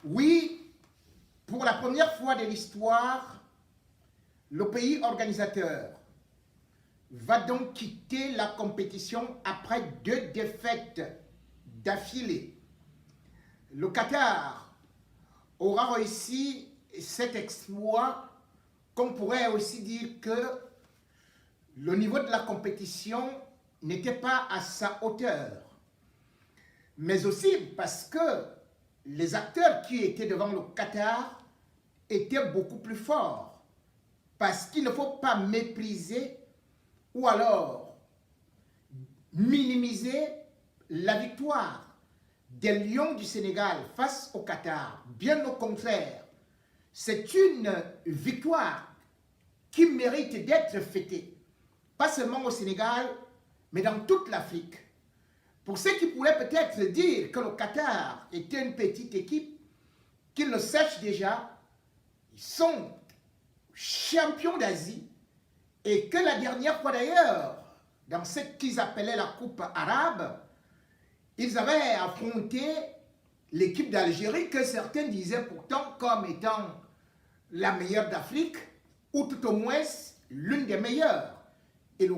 Oui, pour la première fois de l'histoire, le pays organisateur va donc quitter la compétition après 2 défaites d'affilée. Le Qatar aura réussi cet exploit, qu'on pourrait aussi dire que le niveau de la compétition n'était pas à sa hauteur. Mais aussi parce que les acteurs qui étaient devant le Qatar étaient beaucoup plus forts. Parce qu'il ne faut pas mépriser ou alors minimiser la victoire des Lions du Sénégal face au Qatar. Bien au contraire, c'est une victoire qui mérite d'être fêtée. Pas seulement au Sénégal, mais dans toute l'Afrique. Pour ceux qui pourraient peut-être dire que le Qatar était une petite équipe, qu'ils le sachent déjà, ils sont champions d'Asie et que la dernière fois d'ailleurs, dans ce qu'ils appelaient la Coupe arabe, ils avaient affronté l'équipe d'Algérie que certains disaient pourtant comme étant la meilleure d'Afrique, ou tout au moins l'une des meilleures. Et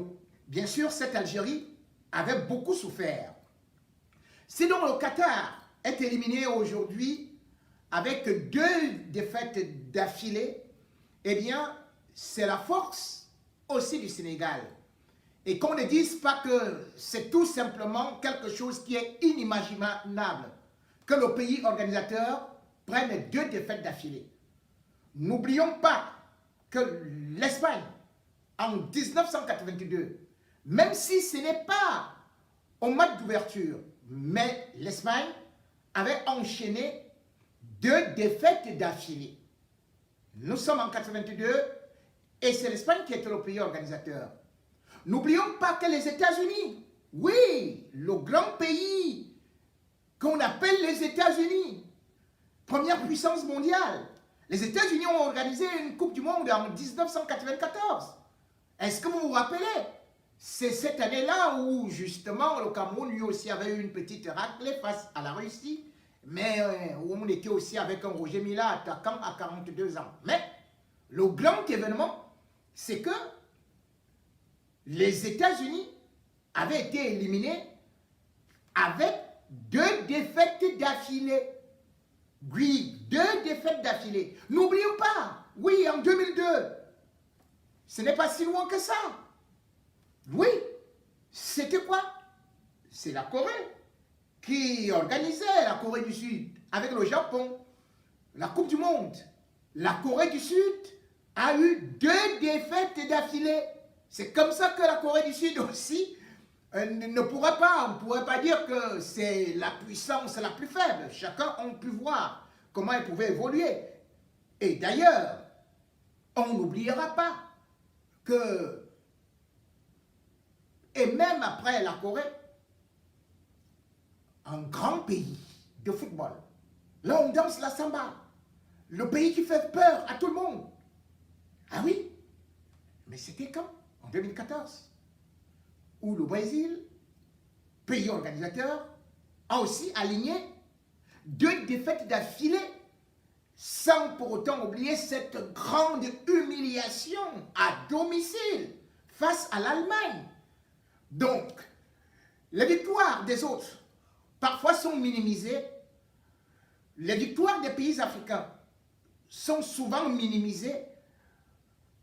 bien sûr, cette Algérie avait beaucoup souffert. Si donc le Qatar est éliminé aujourd'hui avec 2 défaites d'affilée, eh bien, c'est la force aussi du Sénégal. Et qu'on ne dise pas que c'est tout simplement quelque chose qui est inimaginable, que le pays organisateur prenne 2 défaites d'affilée. N'oublions pas que l'Espagne, en 1982, même si ce n'est pas au match d'ouverture, mais l'Espagne avait enchaîné 2 défaites d'affilée. Nous sommes en 82 et c'est l'Espagne qui était le pays organisateur. N'oublions pas que les États-Unis, oui, le grand pays qu'on appelle les États-Unis, première puissance mondiale, les États-Unis ont organisé une Coupe du Monde en 1994. Est-ce que vous vous rappelez? C'est cette année-là où justement le Cameroun lui aussi avait eu une petite raclée face à la Russie, mais où on était aussi avec un Roger Mila attaquant à 42 ans. Mais le grand événement, c'est que les États-Unis avaient été éliminés avec 2 défaites d'affilée. Oui, 2 défaites d'affilée. N'oublions pas, oui, en 2002, ce n'est pas si loin que ça. Oui, c'était quoi? C'est la Corée qui organisait, la Corée du Sud, avec le Japon, la Coupe du Monde. La Corée du Sud a eu 2 défaites d'affilée. C'est comme ça que la Corée du Sud aussi ne pourrait pas, on ne pourrait pas dire que c'est la puissance la plus faible. Chacun a pu voir comment elle pouvait évoluer. Et d'ailleurs, on n'oubliera pas que, et même après la Corée, un grand pays de football, là on danse la samba, le pays qui fait peur à tout le monde. Ah oui, mais c'était quand? En 2014, où le Brésil, pays organisateur, a aussi aligné 2 défaites d'affilée, sans pour autant oublier cette grande humiliation à domicile face à l'Allemagne. Donc, les victoires des autres, parfois sont minimisées. Les victoires des pays africains sont souvent minimisées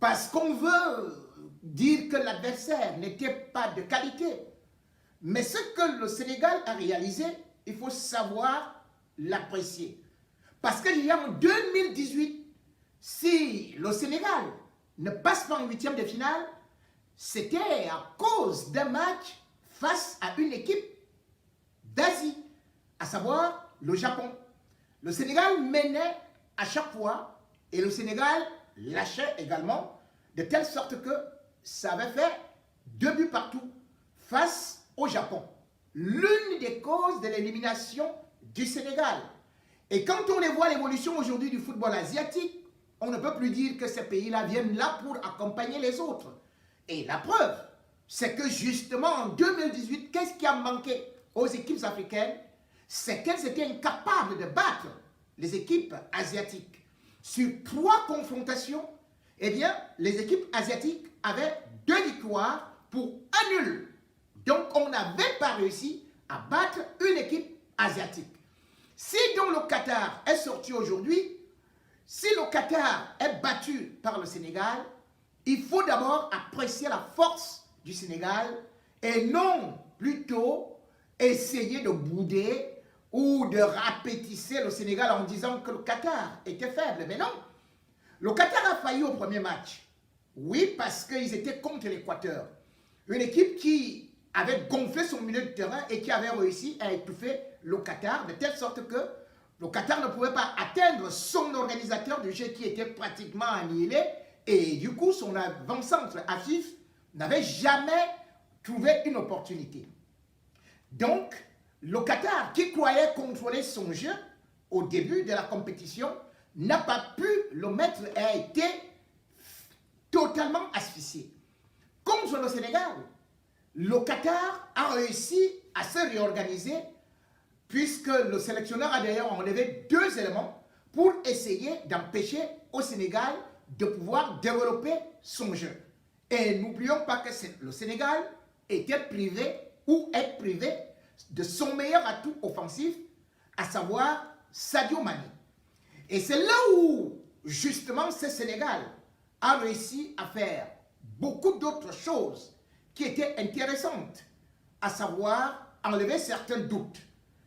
parce qu'on veut dire que l'adversaire n'était pas de qualité. Mais ce que le Sénégal a réalisé, il faut savoir l'apprécier. Parce qu'il y a en 2018, si le Sénégal ne passe pas en 8e de finale, c'était à cause d'un match face à une équipe d'Asie, à savoir le Japon. Le Sénégal menait à chaque fois et le Sénégal lâchait également, de telle sorte que ça avait fait 2 buts partout face au Japon. L'une des causes de l'élimination du Sénégal. Et quand on les voit l'évolution aujourd'hui du football asiatique, on ne peut plus dire que ces pays-là viennent là pour accompagner les autres. Et la preuve, c'est que justement en 2018, qu'est-ce qui a manqué aux équipes africaines? C'est qu'elles étaient incapables de battre les équipes asiatiques. Sur 3 confrontations, eh bien, les équipes asiatiques avaient 2 victoires pour 1 nul. Donc, on n'avait pas réussi à battre une équipe asiatique. Si donc le Qatar est sorti aujourd'hui, si le Qatar est battu par le Sénégal, il faut d'abord apprécier la force du Sénégal et non plutôt essayer de bouder ou de rapetisser le Sénégal en disant que le Qatar était faible. Mais non, le Qatar a failli au premier match. Oui, parce qu'ils étaient contre l'Équateur. Une équipe qui avait gonflé son milieu de terrain et qui avait réussi à étouffer le Qatar, de telle sorte que le Qatar ne pouvait pas atteindre son organisateur du jeu qui était pratiquement annihilé. Et du coup, son avant-centre Afif n'avait jamais trouvé une opportunité. Donc, le Qatar, qui croyait contrôler son jeu au début de la compétition, n'a pas pu le mettre et a été totalement asphyxié. Contre le Sénégal, le Qatar a réussi à se réorganiser puisque le sélectionneur a d'ailleurs enlevé 2 éléments pour essayer d'empêcher au Sénégal de pouvoir développer son jeu. Et n'oublions pas que le Sénégal était privé ou est privé de son meilleur atout offensif, à savoir Sadio Mané. Et c'est là où, justement, ce Sénégal a réussi à faire beaucoup d'autres choses qui étaient intéressantes, à savoir enlever certains doutes.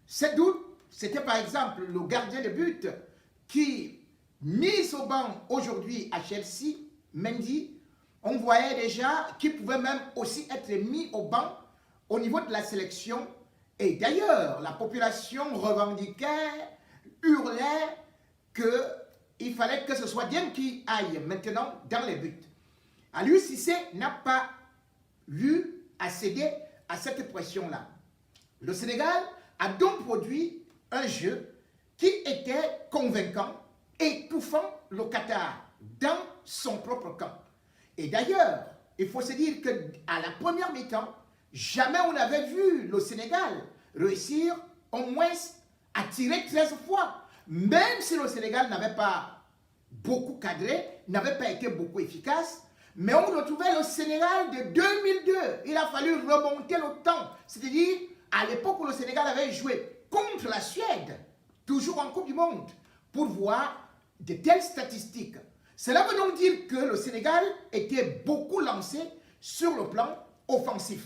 Ces doutes, c'était par exemple le gardien de but qui, mis au banc aujourd'hui à Chelsea, Mendy, on voyait déjà qu'il pouvait même aussi être mis au banc au niveau de la sélection. Et d'ailleurs, la population revendiquait, hurlait qu'il fallait que ce soit Dieng qui aille maintenant dans les buts. Aliou Cissé n'a pas eu à céder à cette pression-là. Le Sénégal a donc produit un jeu qui était convaincant, étouffant le Qatar dans son propre camp. Et d'ailleurs, il faut se dire qu'à la première mi-temps, jamais on n'avait vu le Sénégal réussir au moins à tirer 13 fois. Même si le Sénégal n'avait pas beaucoup cadré, n'avait pas été beaucoup efficace, mais on retrouvait le Sénégal de 2002. Il a fallu remonter le temps. C'est-à-dire, à l'époque où le Sénégal avait joué contre la Suède, toujours en Coupe du Monde, pour voir de telles statistiques. Cela veut donc dire que le Sénégal était beaucoup lancé sur le plan offensif.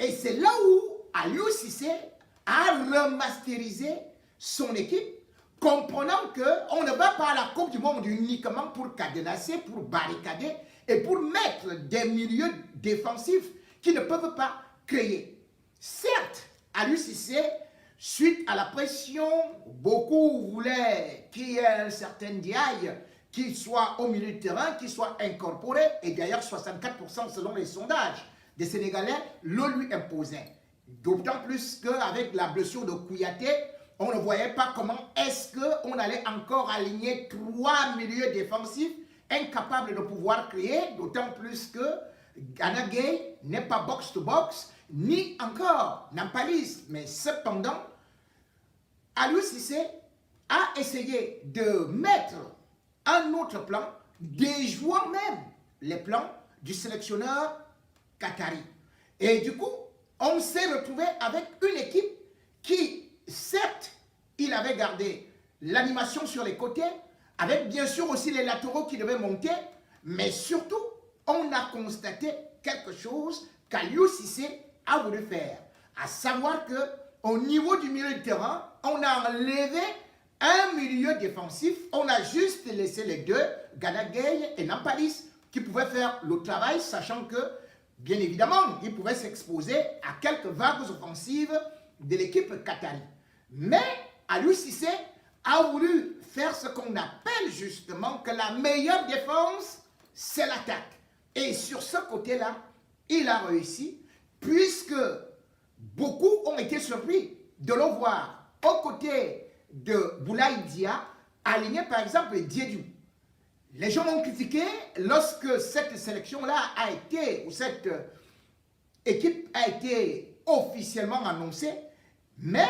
Et c'est là où Aliou Cissé a remasterisé son équipe, comprenant qu'on ne va pas à la Coupe du Monde uniquement pour cadenasser, pour barricader et pour mettre des milieux défensifs qui ne peuvent pas créer. Certes, Aliou Cissé, suite à la pression, beaucoup voulaient qu'il y ait un certain Ndiaye qui soit au milieu de terrain, qui soit incorporé, et d'ailleurs 64% selon les sondages des Sénégalais le lui imposaient. D'autant plus qu'avec la blessure de Kouyaté, on ne voyait pas comment est-ce qu'on allait encore aligner 3 milieux défensifs incapables de pouvoir créer, d'autant plus que Gana Gueye n'est pas box-to-box, ni encore Nampalis. Mais cependant, Aliou Cissé a essayé de mettre un autre plan, déjouant même les plans du sélectionneur qatari. Et du coup, on s'est retrouvé avec une équipe qui, certes, il avait gardé l'animation sur les côtés, avec bien sûr aussi les latéraux qui devaient monter, mais surtout, on a constaté quelque chose qu'Aliou Cissé a voulu faire, à savoir qu'au niveau du milieu de terrain, on a enlevé un milieu défensif, on a juste laissé les deux, Gana Gueye et Nampalis, qui pouvaient faire le travail, sachant que, bien évidemment, ils pouvaient s'exposer à quelques vagues offensives de l'équipe qatari. Mais Aliou Cissé a voulu faire ce qu'on appelle justement que la meilleure défense, c'est l'attaque. Et sur ce côté-là, il a réussi, puisque beaucoup ont été surpris de le voir aux côtés de Boulaye Dia, aligné par exemple Diédhiou. Les gens ont critiqué lorsque cette sélection-là a été, ou cette équipe a été officiellement annoncée, mais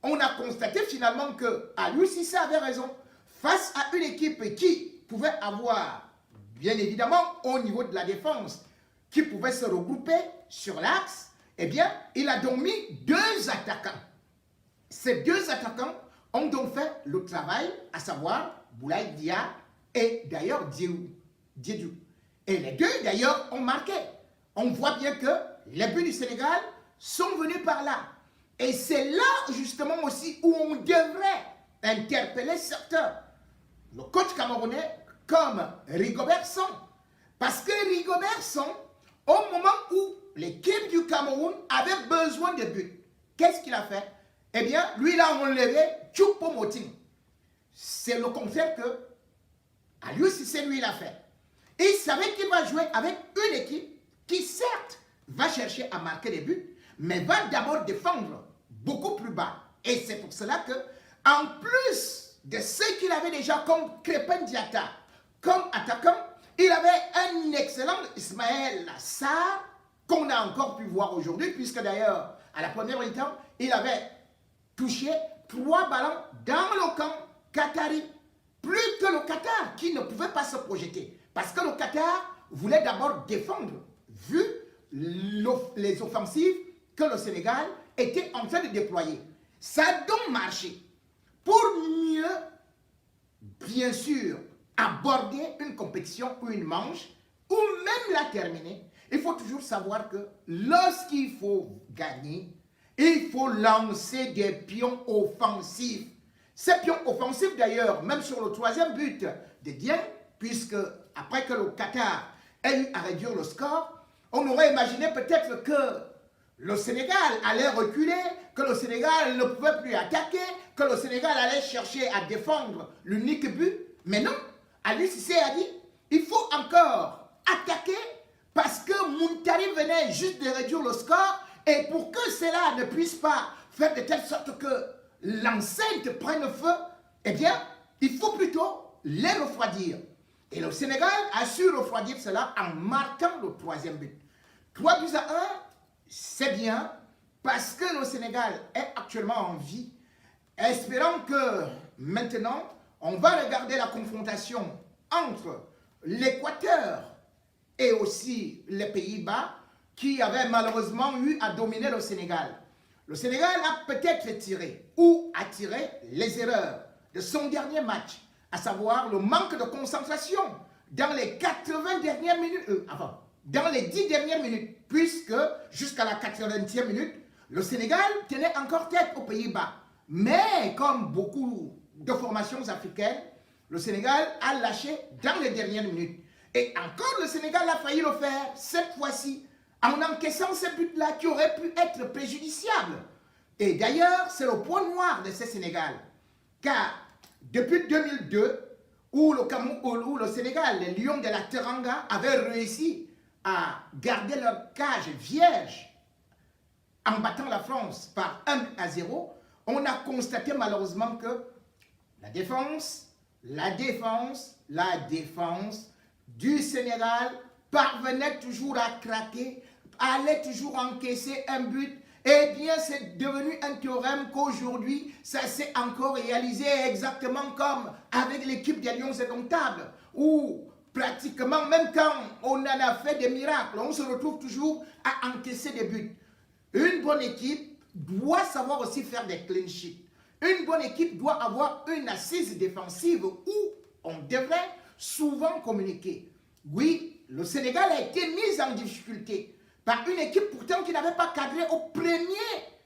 on a constaté finalement que Aliou Cissé avait raison. Face à une équipe qui pouvait avoir, bien évidemment, au niveau de la défense, qui pouvait se regrouper sur l'axe, eh bien, il a donc mis 2 attaquants. Ces 2 attaquants ont donc fait le travail, à savoir Boulaye Dia et d'ailleurs Diédhiou. Et les 2 d'ailleurs ont marqué. On voit bien que les buts du Sénégal sont venus par là. Et c'est là justement aussi où on devrait interpeller certains. Le coach camerounais comme Rigobert Song. Parce que Rigobert Song, au moment où l'équipe du Cameroun avait besoin de buts, qu'est-ce qu'il a fait? Eh bien, lui, il a enlevé Choupo-Moting. C'est le contraire que Aliou Cissé, lui, il a fait. Et il savait qu'il va jouer avec une équipe qui, certes, va chercher à marquer des buts, mais va d'abord défendre beaucoup plus bas. Et c'est pour cela que, en plus de ce qu'il avait déjà comme Crépin Diatta, comme attaquant, il avait un excellent Ismaël Sarr qu'on a encore pu voir aujourd'hui, puisque d'ailleurs, à la première mi-temps, il avait touché 3 ballons dans le camp qatari. Plus que le Qatar, qui ne pouvait pas se projeter. Parce que le Qatar voulait d'abord défendre, vu les offensives que le Sénégal était en train de déployer. Ça a donc marché. Pour mieux, bien sûr, aborder une compétition ou une manche, ou même la terminer, il faut toujours savoir que lorsqu'il faut gagner, il faut lancer des pions offensifs. Ces pions offensifs d'ailleurs, même sur le 3e but de Dieng, puisque après que le Qatar ait eu à réduire le score, on aurait imaginé peut-être que le Sénégal allait reculer, que le Sénégal ne pouvait plus attaquer, que le Sénégal allait chercher à défendre l'unique but. Mais non, Aliou Cissé a dit, il faut encore attaquer parce que Muntari venait juste de réduire le score et pour que cela ne puisse pas faire de telle sorte que l'enceinte prenne feu, eh bien, il faut plutôt les refroidir. Et le Sénégal a su refroidir cela en marquant le 3e but. 3 buts à 1, c'est bien parce que le Sénégal est actuellement en vie, espérant que maintenant, on va regarder la confrontation entre l'Équateur et aussi les Pays-Bas qui avaient malheureusement eu à dominer le Sénégal. Le Sénégal a peut-être tiré ou a tiré les erreurs de son dernier match, à savoir le manque de concentration dans les 80 dernières minutes, dans les 10 dernières minutes, puisque jusqu'à la 80e minute, le Sénégal tenait encore tête aux Pays-Bas. Mais comme beaucoup de formations africaines, le Sénégal a lâché dans les dernières minutes. Et encore le Sénégal a failli le faire cette fois-ci, en encaissant ces buts-là qui auraient pu être préjudiciables. Et d'ailleurs, c'est le point noir de ce Sénégal. Car depuis 2002, où le Sénégal, les Lions de la Teranga, avaient réussi à garder leur cage vierge en battant la France par 1-0, on a constaté malheureusement que la défense du Sénégal parvenait toujours à craquer, allait toujours encaisser un but. Eh bien, c'est devenu un théorème qu'aujourd'hui, ça s'est encore réalisé exactement comme avec l'équipe des Lions indomptables, où pratiquement, même quand on en a fait des miracles, on se retrouve toujours à encaisser des buts. Une bonne équipe doit savoir aussi faire des clean sheets. Une bonne équipe doit avoir une assise défensive où on devrait souvent communiquer. Oui, le Sénégal a été mis en difficulté par une équipe pourtant qui n'avait pas cadré au premier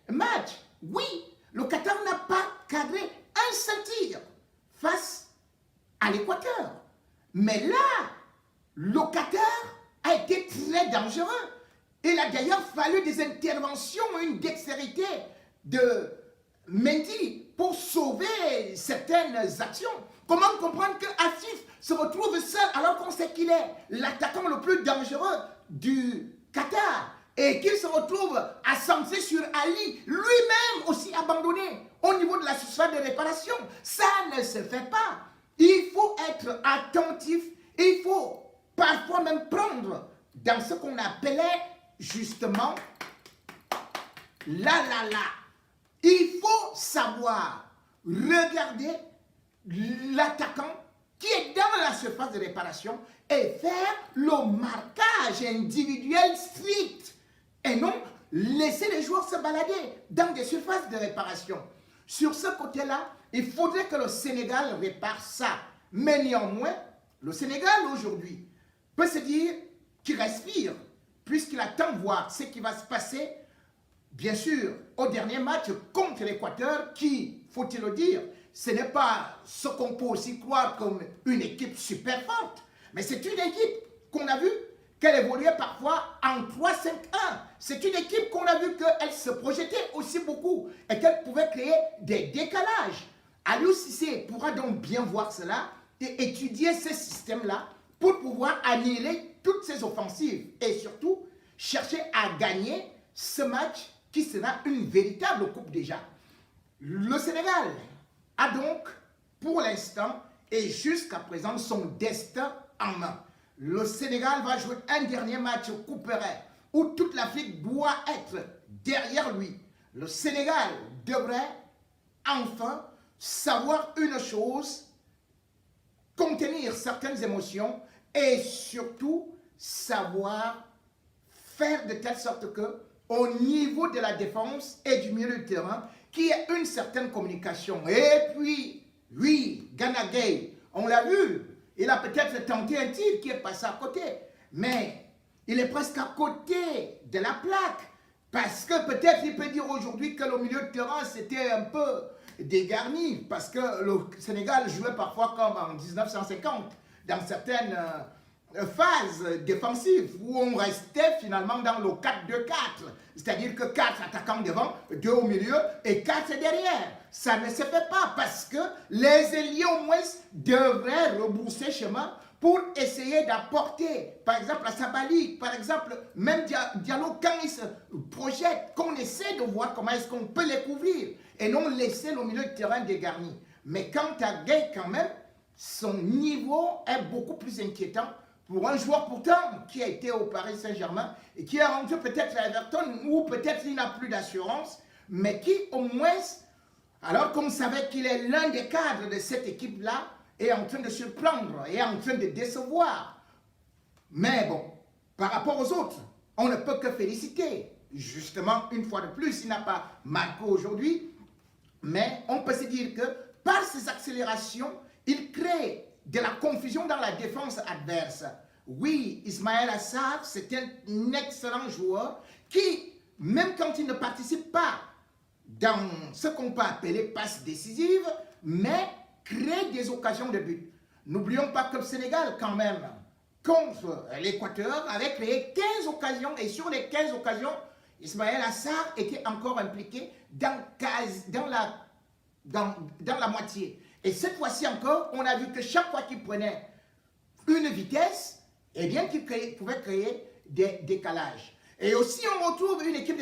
match. Oui, le Qatar n'a pas cadré un seul tir face à l'Équateur. Mais là, le Qatar a été très dangereux. Il a d'ailleurs fallu des interventions, une dextérité de Mendy pour sauver certaines actions. Comment comprendre que Asif se retrouve seul alors qu'on sait qu'il est l'attaquant le plus dangereux du Qatar et qu'il se retrouve à centrer sur Ali, lui-même aussi abandonné au niveau de la surface de réparation. Ça ne se fait pas. Il faut être attentif, il faut parfois même prendre dans ce qu'on appelait justement la. Il faut savoir regarder l'attaquant qui est dans la surface de réparation et faire le marquage individuel strict et non laisser les joueurs se balader dans des surfaces de réparation. Sur ce côté-là, il faudrait que le Sénégal répare ça. Mais néanmoins, le Sénégal aujourd'hui peut se dire qu'il respire puisqu'il attend voir ce qui va se passer, bien sûr, au dernier match contre l'Équateur qui, faut-il le dire, ce n'est pas ce qu'on peut aussi croire comme une équipe super forte, mais c'est une équipe qu'on a vu qu'elle évoluait parfois en 3-5-1. C'est une équipe qu'on a vu qu'elle se projetait aussi beaucoup et qu'elle pouvait créer des décalages. Aliou Cissé pourra donc bien voir cela et étudier ce système-là pour pouvoir annihiler toutes ces offensives et surtout chercher à gagner ce match qui sera une véritable coupe déjà. Le Sénégal a donc, pour l'instant et jusqu'à présent, son destin en main. Le Sénégal va jouer un dernier match au Couperet où toute l'Afrique doit être derrière lui. Le Sénégal devrait enfin savoir une chose, contenir certaines émotions et surtout savoir faire de telle sorte que au niveau de la défense et du milieu de terrain, qu'il y ait une certaine communication. Et puis, oui, Gana Gueye, on l'a vu, il a peut-être tenté un tir qui est passé à côté, mais il est presque à côté de la plaque, parce que peut-être il peut dire aujourd'hui que le milieu de terrain c'était un peu dégarni, parce que le Sénégal jouait parfois comme en 1950, dans certaines phase défensive où on restait finalement dans le 4-2-4, c'est-à-dire que 4 attaquants devant, 2 au milieu et 4 derrière. Ça ne se fait pas parce que les ailiers au moins devraient rebrousser chemin pour essayer d'apporter, par exemple à Sabali, par exemple même Diallo quand il se projette, qu'on essaie de voir comment est-ce qu'on peut les couvrir et non laisser le milieu de terrain dégarni. Mais quant à Gueye quand même, son niveau est beaucoup plus inquiétant pour un joueur pourtant qui a été au Paris Saint-Germain et qui est rentré peut-être à Everton ou peut-être il n'a plus d'assurance, mais qui au moins, alors qu'on savait qu'il est l'un des cadres de cette équipe-là, est en train de surprendre et en train de décevoir. Mais bon, par rapport aux autres, on ne peut que féliciter. Justement, une fois de plus, il n'a pas marqué aujourd'hui, mais on peut se dire que par ses accélérations, il crée de la confusion dans la défense adverse. Oui, Ismaël Assar, c'est un excellent joueur qui, même quand il ne participe pas dans ce qu'on peut appeler passe décisive, mais crée des occasions de but. N'oublions pas que le Sénégal, quand même, contre l'Équateur, avait créé 15 occasions et sur les 15 occasions, Ismaël Assar était encore impliqué dans la moitié. Et cette fois-ci encore, on a vu que chaque fois qu'il prenait une vitesse, eh bien qu'il pouvait créer des décalages. Et aussi, on retrouve une équipe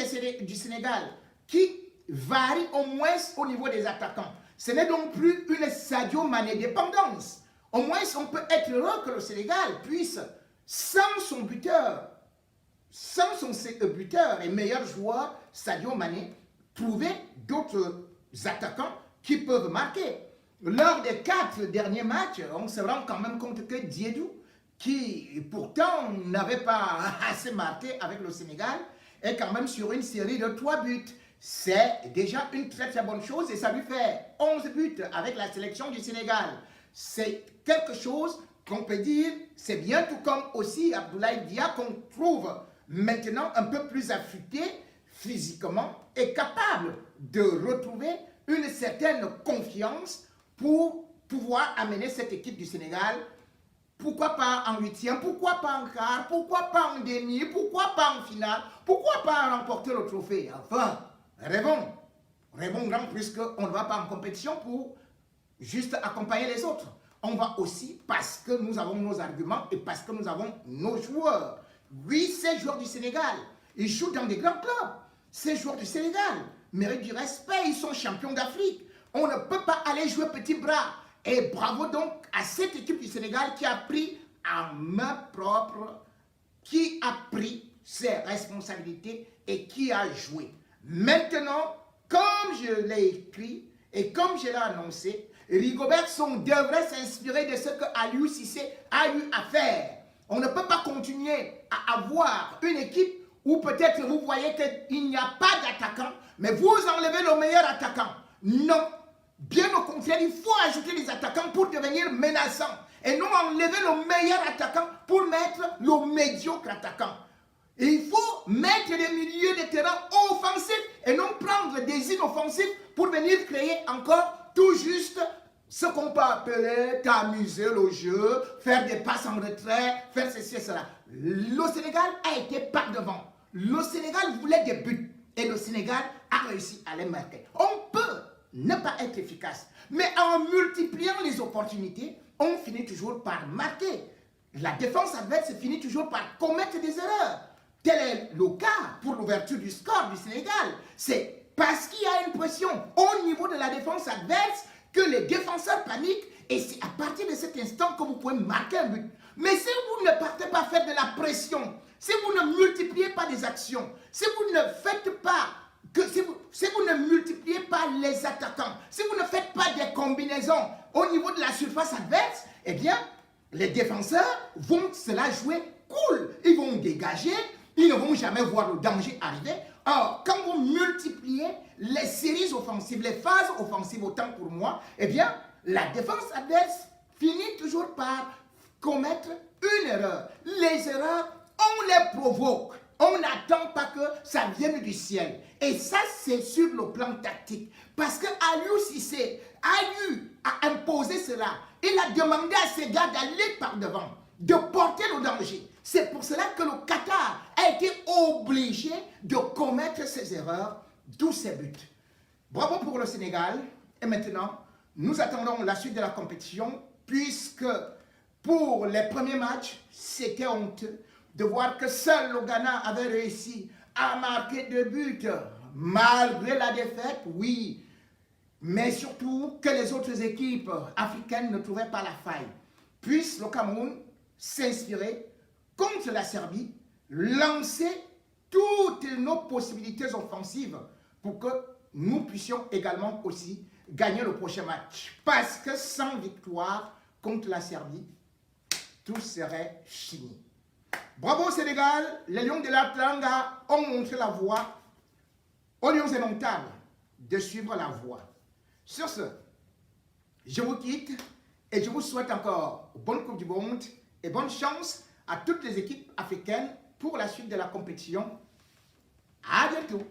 du Sénégal qui varie au moins au niveau des attaquants. Ce n'est donc plus une Sadio Mané dépendance. Au moins, on peut être heureux que le Sénégal puisse, sans son buteur et meilleur joueur, Sadio Mané, trouver d'autres attaquants qui peuvent marquer. Lors des 4 derniers matchs, on se rend quand même compte que Diédou, qui pourtant n'avait pas assez marqué avec le Sénégal, est quand même sur une série de 3 buts. C'est déjà une très très bonne chose et ça lui fait 11 buts avec la sélection du Sénégal. C'est quelque chose qu'on peut dire, c'est bien, tout comme aussi Abdoulaye Dia qu'on trouve maintenant un peu plus affûté physiquement et capable de retrouver une certaine confiance pour pouvoir amener cette équipe du Sénégal, pourquoi pas en huitième, pourquoi pas en quart, pourquoi pas en demi, pourquoi pas en finale, pourquoi pas remporter le trophée. Enfin, rêvons grand puisqu'on ne va pas en compétition pour juste accompagner les autres. On va aussi parce que nous avons nos arguments et parce que nous avons nos joueurs. Oui, ces joueurs du Sénégal, ils jouent dans des grands clubs. Ces joueurs du Sénégal méritent du respect, ils sont champions d'Afrique. On ne peut pas aller jouer petit bras. Et bravo donc à cette équipe du Sénégal qui a pris en main propre, qui a pris ses responsabilités et qui a joué. Maintenant, comme je l'ai écrit et comme je l'ai annoncé, Rigobert Song devrait s'inspirer de ce que Aliou Cissé a eu à faire. On ne peut pas continuer à avoir une équipe où peut-être vous voyez qu'il n'y a pas d'attaquant, mais vous enlevez le meilleur attaquant. Non. Bien au contraire, il faut ajouter les attaquants pour devenir menaçants. Et non enlever le meilleur attaquant pour mettre le médiocre attaquant. Et il faut mettre les milieux de terrain offensifs et non prendre des inoffensifs pour venir créer encore tout juste ce qu'on peut appeler t'amuser le jeu, faire des passes en retrait, faire ceci et cela. Le Sénégal a été par devant. Le Sénégal voulait des buts et le Sénégal a réussi à les marquer. On peut ne pas être efficace, mais en multipliant les opportunités, on finit toujours par marquer. La défense adverse finit toujours par commettre des erreurs. Tel est le cas pour l'ouverture du score du Sénégal. C'est parce qu'il y a une pression au niveau de la défense adverse que les défenseurs paniquent et c'est à partir de cet instant que vous pouvez marquer un but. Mais si vous ne partez pas faire de la pression, si vous ne multipliez pas des actions, si vous ne faites pas si vous ne multipliez pas les attaquants, si vous ne faites pas des combinaisons au niveau de la surface adverse, eh bien, les défenseurs vont se la jouer cool. Ils vont dégager, ils ne vont jamais voir le danger arriver. Or, quand vous multipliez les séries offensives, les phases offensives, autant pour moi, eh bien, la défense adverse finit toujours par commettre une erreur. Les erreurs, on les provoque. On n'attend pas que ça vienne du ciel. Et ça, c'est sur le plan tactique. Parce que Aliou Cissé a eu à imposer cela. Il a demandé à ses gars d'aller par devant, de porter le danger. C'est pour cela que le Qatar a été obligé de commettre ces erreurs, d'où ces buts. Bravo pour le Sénégal. Et maintenant, nous attendons la suite de la compétition, puisque pour les premiers matchs, c'était honteux de voir que seul le Ghana avait réussi à marquer 2 buts, malgré la défaite, oui, mais surtout que les autres équipes africaines ne trouvaient pas la faille. Puisse le Cameroun s'inspirer contre la Serbie, lancer toutes nos possibilités offensives pour que nous puissions également aussi gagner le prochain match. Parce que sans victoire contre la Serbie, tout serait fini. Bravo Sénégal, les Lions de la Teranga ont montré la voie aux Lions indomptables de suivre la voie. Sur ce, je vous quitte et je vous souhaite encore bonne Coupe du Monde et bonne chance à toutes les équipes africaines pour la suite de la compétition. À bientôt.